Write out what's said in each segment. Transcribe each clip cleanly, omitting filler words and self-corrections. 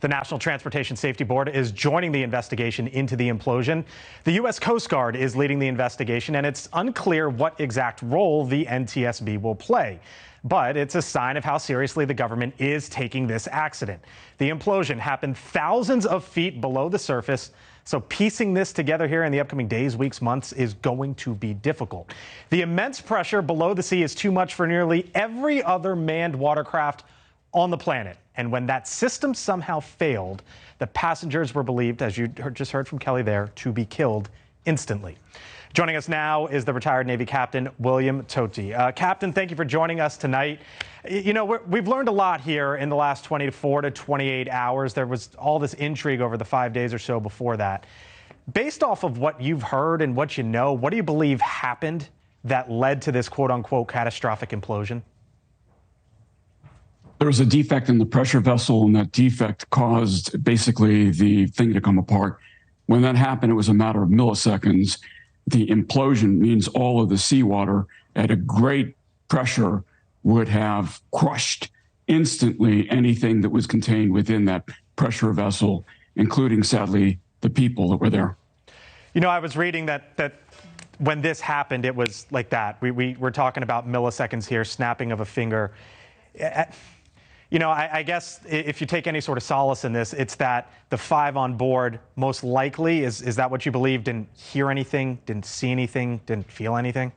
The National Transportation Safety Board is joining the investigation into the implosion. The U.S. Coast Guard is leading the investigation, and it's unclear what exact role the NTSB will play. But it's a sign of how seriously the government is taking this accident. The implosion happened thousands of feet below the surface, so piecing this together here in the upcoming days, weeks, months is going to be difficult. The immense pressure below the sea is too much for nearly every other manned watercraft on the planet. And when that system somehow failed, the passengers were believed, as you just heard from Kelly there, to be killed instantly. Joining us now is the retired Navy Captain, William Toti. Captain, thank you for joining us tonight. You know, we've learned a lot here in the last 24 to 28 hours. There was all this intrigue over the 5 days or so before that. Based off of what you've heard and what you know, what do you believe happened that led to this quote-unquote catastrophic implosion? There was a defect in the pressure vessel, and that defect caused basically the thing to come apart. When that happened, it was a matter of milliseconds. The implosion means all of the seawater at a great pressure would have crushed instantly anything that was contained within that pressure vessel, including, sadly, the people that were there. You know, I was reading that when this happened, it was like that. We're talking about milliseconds here, snapping of a finger. You know, I guess if you take any sort of solace in this, it's that the 5 on board most likely, is that what you believe, didn't hear anything, didn't see anything, didn't feel anything?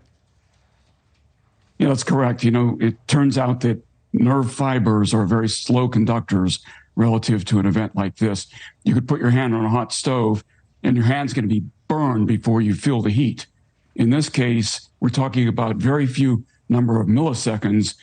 Yeah, that's correct. You know, it turns out that nerve fibers are very slow conductors relative to an event like this. You could put your hand on a hot stove and your hand's going to be burned before you feel the heat. In this case, we're talking about very few number of milliseconds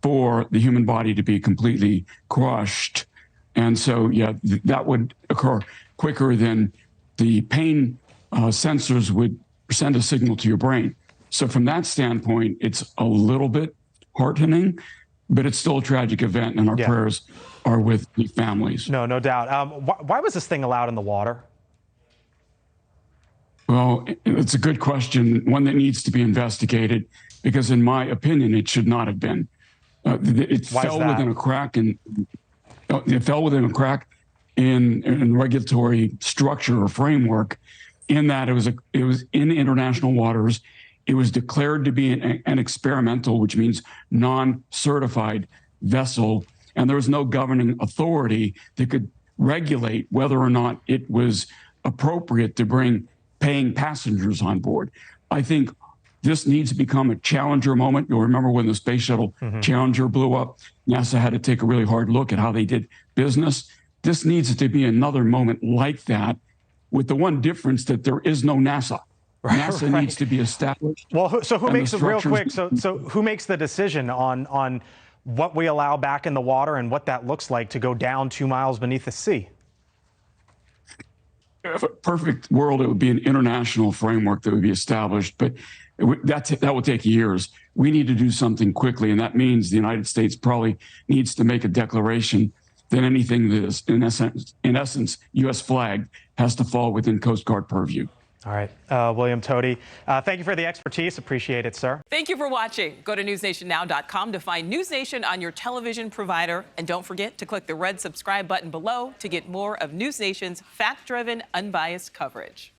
for the human body to be completely crushed. And so, yeah, that would occur quicker than the pain sensors would send a signal to your brain. So from that standpoint, it's a little bit heartening, but it's still a tragic event, and our prayers are with the families. No doubt. Why was this thing allowed in the water? Well, it's a good question, one that needs to be investigated, because in my opinion, it should not have been. It fell within a crack, and it fell within a crack in regulatory structure or framework. In that it was in international waters. It was declared to be an experimental, which means non-certified vessel, and there was no governing authority that could regulate whether or not it was appropriate to bring paying passengers on board. I think this needs to become a Challenger moment. You'll remember when the Space Shuttle Challenger blew up, NASA had to take a really hard look at how they did business. This needs to be another moment like that, with the one difference that there is no NASA. NASA needs to be established. Well, so who makes it real quick? So who makes the decision on what we allow back in the water and what that looks like to go down 2 miles beneath the sea? If a perfect world, it would be an international framework that would be established, but that will take years. We need to do something quickly, and that means the United States probably needs to make a declaration that anything that is, in essence, U.S. flagged has to fall within Coast Guard purview. All right. William Toti, thank you for the expertise. Appreciate it, sir. Thank you for watching. Go to newsnationnow.com to find NewsNation on your television provider. And don't forget to click the red subscribe button below to get more of NewsNation's fact-driven, unbiased coverage.